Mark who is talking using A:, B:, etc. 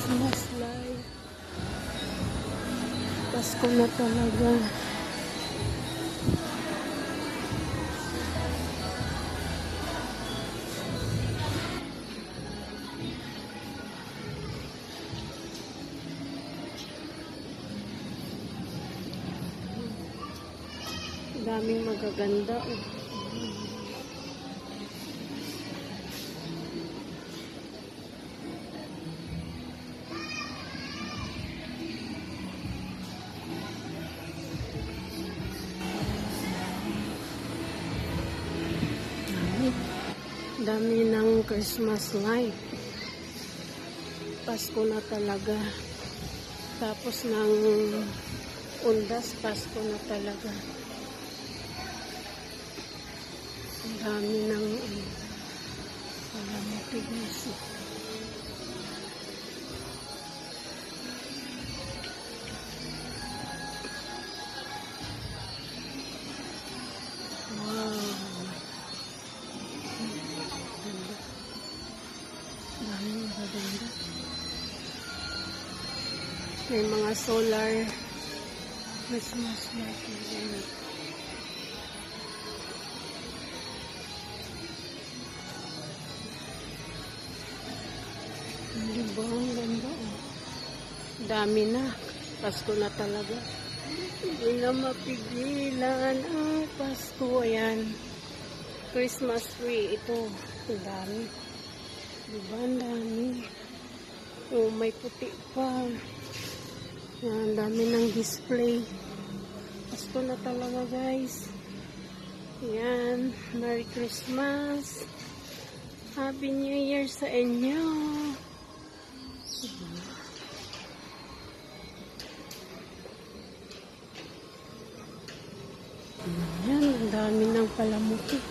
A: Christmas light. Pasko na talaga. Daming magaganda. Dami ng Christmas light. Pasko na talaga. Tapos ng undas, Pasko na talaga. Ang dami ng palamutigis. Wow. Daming magaganda. May mga solar Christmas light. Diba? Ang ganda. Dami na. Pasko na talaga. Hindi na mapigilan ang Pasko. Ayan. Christmas tree. Ito. Ang dami. Diba? Ang dami. Oh, may puti pa. Yan. Ang dami ng display. Pasko na talaga, guys. Yan. Merry Christmas. Happy New Year sa inyo. Yan, ang dami ng palamuti.